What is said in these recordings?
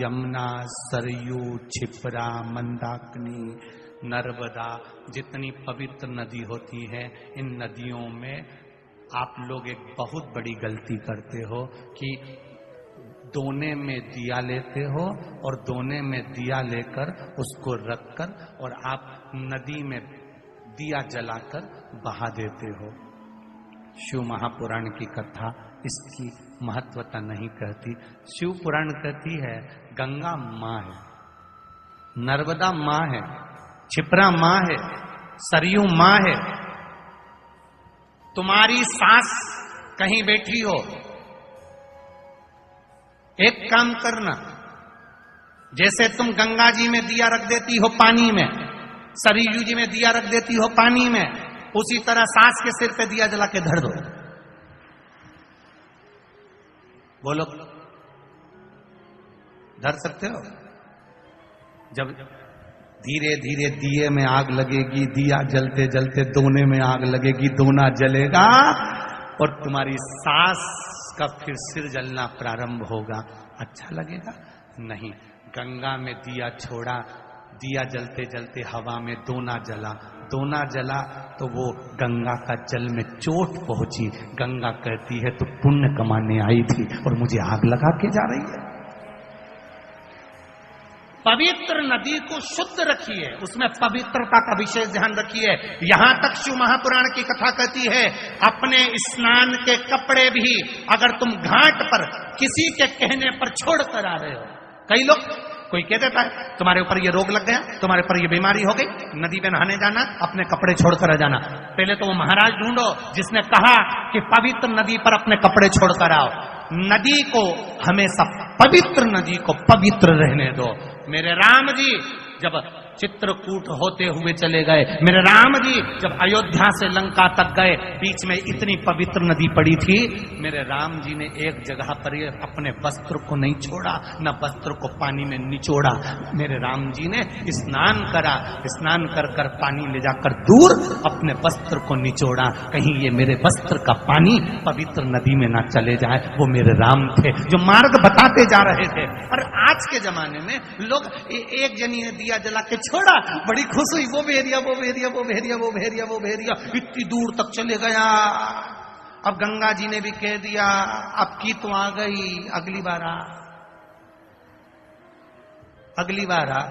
यमुना, सरयू, क्षिप्रा, मंदाकिनी, नर्मदा, जितनी पवित्र नदी होती है, इन नदियों में आप लोग एक बहुत बड़ी गलती करते हो कि दोने में दिया लेते हो और दोने में दिया लेकर उसको रखकर और आप नदी में दिया जलाकर बहा देते हो। शिव महापुराण की कथा इसकी महत्वता नहीं कहती। शिव पुराण कहती है गंगा माँ है, नर्मदा माँ है, क्षिप्रा माँ है, सरयू माँ है। तुम्हारी सास कहीं बैठी हो, एक काम करना, जैसे तुम गंगा जी में दिया रख देती हो पानी में, सरयू जी में दिया रख देती हो पानी में, उसी तरह सास के सिर पे दिया जला के धर दो। बोलो, धर सकते हो? जब धीरे धीरे दिए में आग लगेगी, दिया जलते जलते दोने में आग लगेगी, दोना जलेगा और तुम्हारी सास का फिर सिर जलना प्रारंभ होगा। अच्छा लगेगा? नहीं। गंगा में दिया छोड़ा, दिया जलते जलते हवा में दोना जला, दोना जला तो वो गंगा का जल में चोट पहुंची। गंगा कहती है तो पुण्य कमाने आई थी और मुझे आग लगा के जा रही है। पवित्र नदी को शुद्ध रखिए, उसमें पवित्रता का विशेष ध्यान रखिए। यहां तक शिव महापुराण की कथा कहती है अपने स्नान के कपड़े भी अगर तुम घाट पर किसी के कहने पर छोड़ कर आ रहे हो, कई लोग, कोई कह देता है तुम्हारे ऊपर ये रोग लग गया, तुम्हारे ऊपर ये बीमारी हो गई, नदी में नहाने जाना, अपने कपड़े छोड़कर आ जाना। पहले तो वो महाराज ढूंढो जिसने कहा कि पवित्र नदी पर अपने कपड़े छोड़कर आओ। नदी को हमेशा, पवित्र नदी को पवित्र रहने दो। मेरे राम जी जब चित्रकूट होते हुए चले गए, मेरे राम जी जब अयोध्या से लंका तक गए, बीच में इतनी पवित्र नदी पड़ी थी, मेरे राम जी ने एक जगह पर ये अपने वस्त्र को नहीं छोड़ा, न वस्त्र को पानी में निचोड़ा। मेरे राम जी ने स्नान करा, स्नान कर कर पानी ले जाकर दूर अपने वस्त्र को निचोड़ा, कहीं ये मेरे वस्त्र का पानी पवित्र नदी में ना चले जाए। वो मेरे राम थे जो मार्ग बताते जा रहे थे। और आज के जमाने में लोग एक जनी ने दिया जला के छोड़ा, बड़ी खुश हुई, वो भेरिया, वो भेरिया, वो भेरिया, वो भेरिया, वो भेरिया, इतनी दूर तक चले गया। अब गंगा जी ने भी कह दिया अब की तो आ गई, अगली बार आ, अगली बार आ।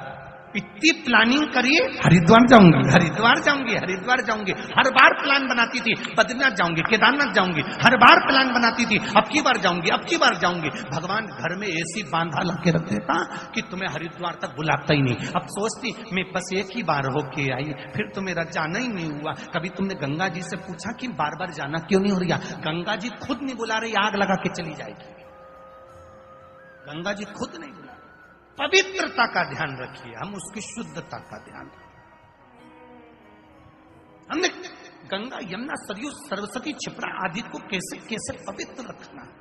इतनी प्लानिंग करिए, हरिद्वार जाऊंगी, हरिद्वार जाऊंगी, हरिद्वार जाऊंगी, हर बार प्लान बनाती थी, बद्रीनाथ जाऊंगी, केदारनाथ जाऊंगी, हर बार प्लान बनाती थी, अब की बार जाऊंगी, अब की बार जाऊंगी। भगवान घर में ऐसी बांधा ला के रख देता कि तुम्हें हरिद्वार तक बुलाता ही नहीं। अब सोचती मैं बस एक ही बार होके आई, फिर तो मेरा जाना ही नहीं हुआ। कभी तुमने गंगा जी से पूछा कि बार बार जाना क्यों नहीं हो रहा? गंगा जी खुद नहीं बुला रही, आग लगा के चली जाएगी। गंगा जी खुद नहीं बुला। पवित्रता का ध्यान रखिए, हम उसकी शुद्धता का ध्यान रखिए। हमने गंगा, यमुना, सरयू, सरस्वती, क्षिप्रा आदि को कैसे कैसे पवित्र रखना है।